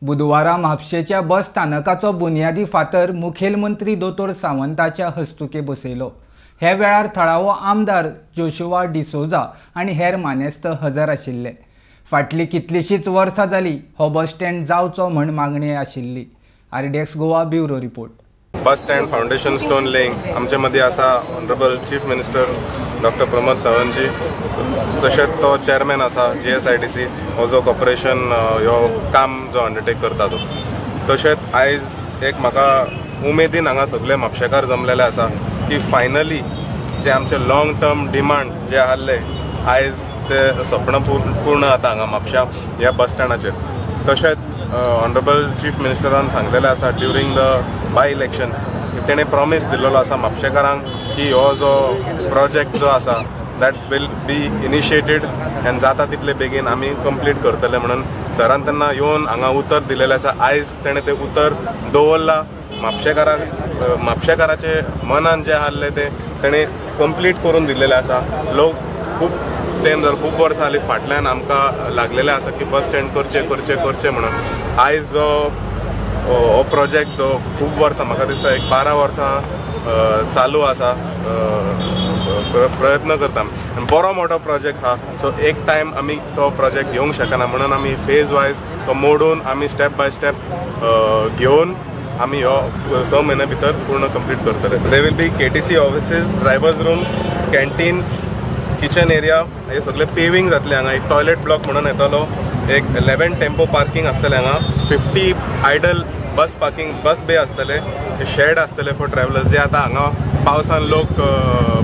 बुधवारा म्हापशेच्या बस स्थानकाचो बुनियादी फातर मुखेलमंत्री दोतोर सावंताच्या हस्तुके बसयलो। हे वेळार थळावो आमदार जोशुआ डिसोजा आनी हेर मानेस्त हजर आशिल्ले। फाटली कितलीशीच वर्सां जाली हो बस स्टँड जावचो म्हण मागणी आशिल्ली। RDX Goa bureau report. Bus stand foundation stone laying आमचे मदीं आसा honourable chief minister doctor Pramod Sawant ji, तशेंच तो चेअरमॅन आसा GSITC हो जो कॉर्पोरेशन ह्यो काम जो अंडरटेक करता तो। तशेंच आयज एक म्हाका उमेदीन हांगा सगळे म्हापशेकार जमलेले आसा की फायनली जे आमचे लॉंग टर्म डिमांड जे आसले आयज ते स्वप्न पूर्ण जाता हांगा म्हापशा ह्या बस स्टँडाचेर। तशेंच ऑनरेबल चीफ मिनिस्टरान सांगलेलें आसा ड्युरींग द बाय इलेक्शन्स तेणें प्रॉमीस दिल्लो आसा म्हापशेकारांक की हो जो प्रोजेक्ट जो आसा that will be initiated end जाता तितले बेगीन आमी कंप्लीट करतले म्हणून सरान तेन्ना येवन हांगा उतर दिलेलें आसा। आयज तेणें तें उतर दवरलां। म्हापशेकाराचे मनान जे आसलें ते तेणें कंप्लीट करून दिल्लेलें आसा। लोक खूब टायम जालो, खूब वर्सां जालीं फाटल्यान आमकां लागलेलें आसा की बस स्टँड करचें म्हणून। आयज जो हो प्रोजेक्ट जो खूब वर्सां म्हाका दिसता एक 12 वर्सां चालू आसा, प्रयत्न करता बरो मोठो प्रोजेक्ट हा। सो एक टायम आमी तो प्रोजेक्ट घेवंक शकना म्हणून आमी फेज वायज तो मोडून आमी स्टेप बाय स्टेप घेवन आमी हो 6 म्हयने भितर पूर्ण कंप्लीट करतले। They will be KTC offices, drivers rooms, canteens, kitchen area, हे सगळे पेविंग जातले। हांगा एक टॉयलेट ब्लॉक म्हणून येतलो, एक 11 टेम्पो पार्किंग आसतले हांगा, 50 आयडल बस पार्किंग बस बे आसतले, शेड आसतले फॉर ट्रॅव्हलर्स जे आता हांगा पावसान लोक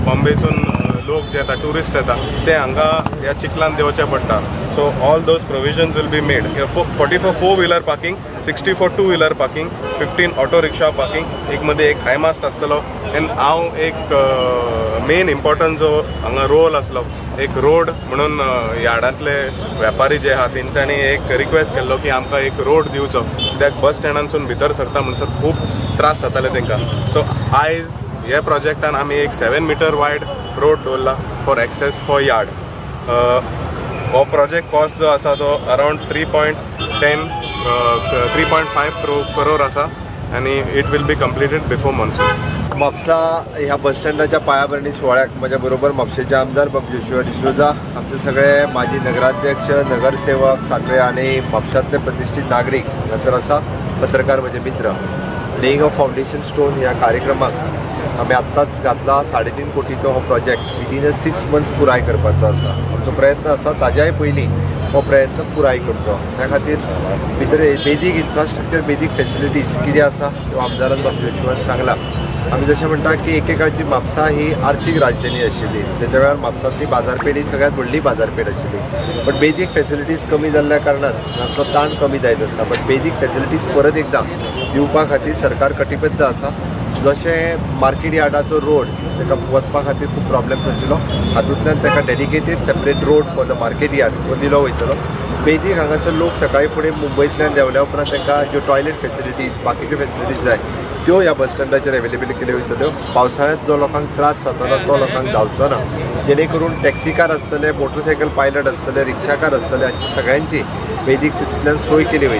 बॉम्बेसून लोक जे येता टुरिस्ट येता ते हांगा ह्या चिखलान देवचे पडटा। So all those provisions will be made. 40 for 4 wheeler parking, 60 for 2 wheeler parking, 15 auto rickshaw parking, एक मध्ये एक हाय मास्ट आसतलो। एंड हांव एक मेन इम्पॉर्टंट जो हांगा रोल आसलो एक रोड म्हणून यार्डांतले वेपारी जे आहा तेंच्यांनी एक रिक्वेस्ट केल्लो की आमकां एक रोड दिवचो, कित्याक बस स्टँडांतसून भितर सरता म्हणसर खूब त्रास जाताले तांकां। सो आयज ह्या प्रोजेक्टान आमी एक 7 मीटर वायड रोड दवरला फॉर एक्सेस फॉर यार्ड। हो प्रोजेक्ट कॉस्ट जो आसा तो अरावंड 3.5 करोड आसा आनी it will be completed before monsoon. Mapusa ह्या बस स्टँडाच्या पायाभरणी सोहळ्याक माझ्या बरोबर म्हापशेचे आमदार जोशुआ डिसोजा, आमचे सगळे माजी नगराध्यक्ष, नगरसेवक सांखळे आणि म्हापशातले प्रतिष्ठित नागरिक हांगासर आसा। पत्रकार म्हजे मित्र। लेइंग ऑफ फाउंडेशन स्टोन ह्या कार्यक्रमाक आमी आत्ताच घातला 3.5 कोटीचो हो प्रोजेक्ट विदिन 6 मंथ्स पुराय करपाचो आसा। आमचो प्रयत्न आसा ताज्याय पयलीं हो प्रयत्न पुराय करचो। त्या खातीर भितर बेजीक इन्फ्रास्ट्रक्चर, बेजीक फेसिलिटीज कितें आसा त्यो आमदारान जोशुआन सांगला। आमी जशें म्हणटा की एकेकाळची म्हापसा ही आर्थीक राजधानी आशिल्ली, त्याच्या वेळार म्हापसांतली बाजारपेठ ही सगळ्यात व्हडली बाजारपेठ आशिल्ली। बट बेजीक फेसिलिटीज कमी जाल्ल्या कारणान हांचो ताण कमी जायत आसा। बट बेजीक फेसिलिटीज परत एकदां दिवपा खातीर सरकार कटिबद्ध आसा। जशें मार्केट यार्डाचो रोड ताका वचपा खातीर खूब प्रॉब्लेम जातलो, हातूंतल्यान ताका dedicated separate road for the market yard दिलो वयतलो। बेजीक हांगासर लोक सकाळी फुडें मुंबयंतल्यान देंवल्या उपरांत तांकां ज्यो टॉयलेट फेसिलिटीज, बाकीच्यो फेसिलिटीज जाय त्यो ह्या बस स्टँडाचेर अवेलेबल केल्यो वयतल्यो। पावसाळ्यांत जो लोकांक त्रास जातलो तो लोकांक जावचो ना, जेणे करून टॅक्सीकार आसतले, मोटरसायकल पायलट आसतले, रिक्षाकार आसतले, हांची सगळ्यांची बेजीक तितूंतल्यान सोय केली वयतली।